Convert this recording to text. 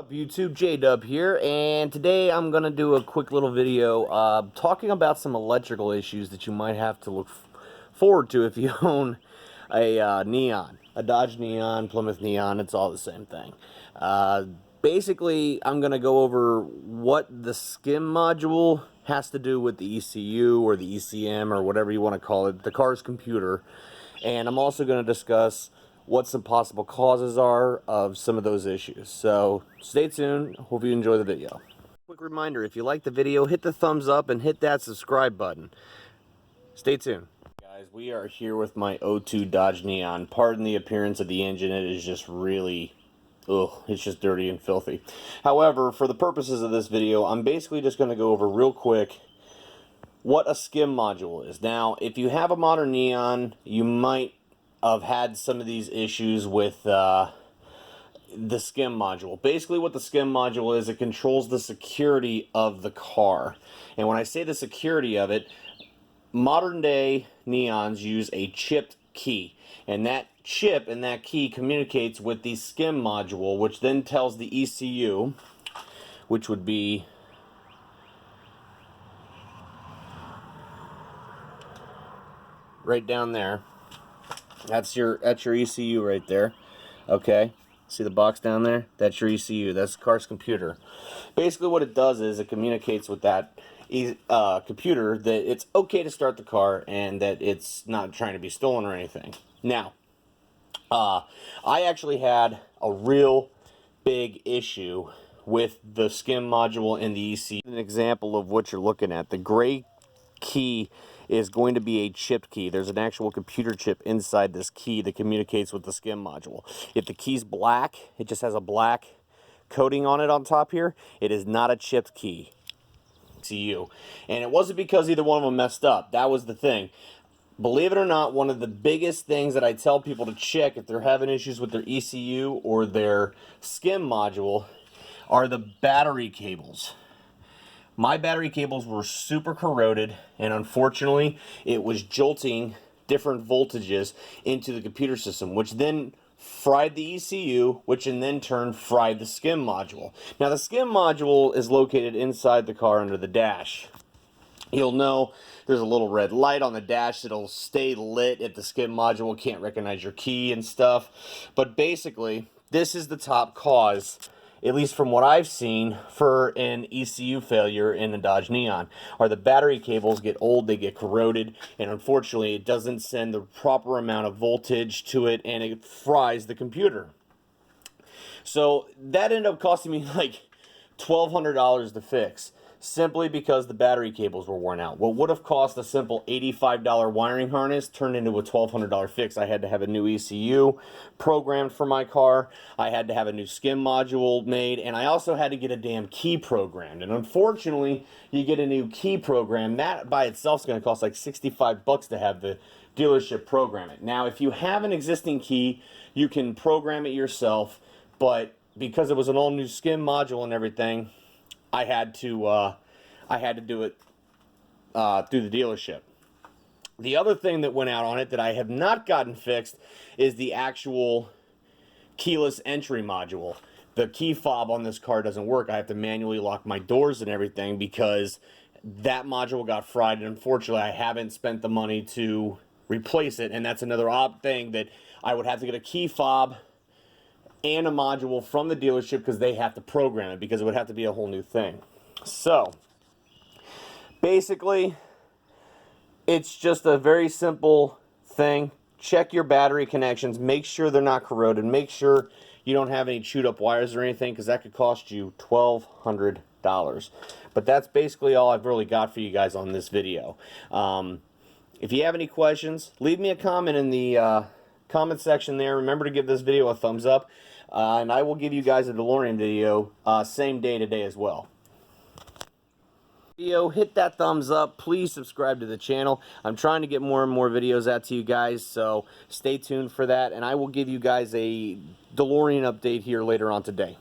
Up YouTube, J-Dub here, and today I'm going to do a quick little video talking about some electrical issues that you might have to look forward to if you own a Neon. A Dodge Neon, Plymouth Neon, it's all the same thing. Basically, I'm going to go over what the Skim module has to do with the ECU or the ECM or whatever you want to call it, the car's computer. And I'm also going to discuss what some possible causes are of some of those issues. So stay tuned. Hope you enjoy the video. Quick reminder, if you like the video, hit the thumbs up and hit that subscribe button. Stay tuned. Guys, we are here with my '02 Dodge Neon. Pardon the appearance of the engine. It is just really, it's just dirty and filthy. However, for the purposes of this video, I'm basically just going to go over real quick what a Skim module is. Now, if you have a modern Neon, you might have had some of these issues with the Skim module. Basically what the Skim module is, it controls the security of the car. And when I say the security of it, modern day Neons use a chipped key. And that chip and that key communicates with the Skim module, which then tells the ECU, which would be right down there. That's your ECU right there. Okay, see the box down there? That's your ECU. That's the car's computer. Basically what it does is it communicates with that computer that it's okay to start the car and that it's not trying to be stolen or anything. Now, I actually had a real big issue with the Skim module and the ECU. An example of what you're looking at. The gray key is going to be a chipped key. There's an actual computer chip inside this key that communicates with the Skim module. If the key's black, it just has a black coating on it on top here, it is not a chipped key. ECU. And it wasn't because either one of them messed up. That was the thing. Believe it or not, one of the biggest things that I tell people to check if they're having issues with their ECU or their Skim module are the battery cables. My battery cables were super corroded, and unfortunately, it was jolting different voltages into the computer system, which then fried the ECU, which in then turn fried the Skim module. Now, the Skim module is located inside the car under the dash. You'll know there's a little red light on the dash that'll stay lit if the Skim module can't recognize your key and stuff. But basically, this is the top cause, at least from what I've seen, for an ECU failure in the Dodge Neon, are the battery cables get old, they get corroded, and unfortunately it doesn't send the proper amount of voltage to it, and it fries the computer. So that ended up costing me like $1,200 to fix, simply because the battery cables were worn out. What would have cost a simple $85 wiring harness turned into a $1,200 fix. I had to have a new ECU programmed for my car. I had to have a new Skim module made, and I also had to get a damn key programmed. And unfortunately, you get a new key program. That by itself is going to cost like $65 to have the dealership program it. Now, if you have an existing key, you can program it yourself, but because it was an all new Skim module and everything, I had to do it through the dealership. The other thing that went out on it that I have not gotten fixed is the actual keyless entry module. The key fob on this car doesn't work. I have to manually lock my doors and everything because that module got fried, and unfortunately I haven't spent the money to replace it, and that's another odd thing that I would have to get a key fob and a module from the dealership because they have to program it, because it would have to be a whole new thing. So basically it's just a very simple thing. Check your battery connections, make sure they're not corroded, make sure you don't have any chewed up wires or anything, because that could cost you $1,200. But that's basically all I've really got for you guys on this video. If you have any questions, leave me a comment in the comment section there. Remember to give this video a thumbs up, and I will give you guys a DeLorean video same day today as well. Hit that thumbs up. Please subscribe to the channel. I'm trying to get more and more videos out to you guys, so stay tuned for that, and I will give you guys a DeLorean update here later on today.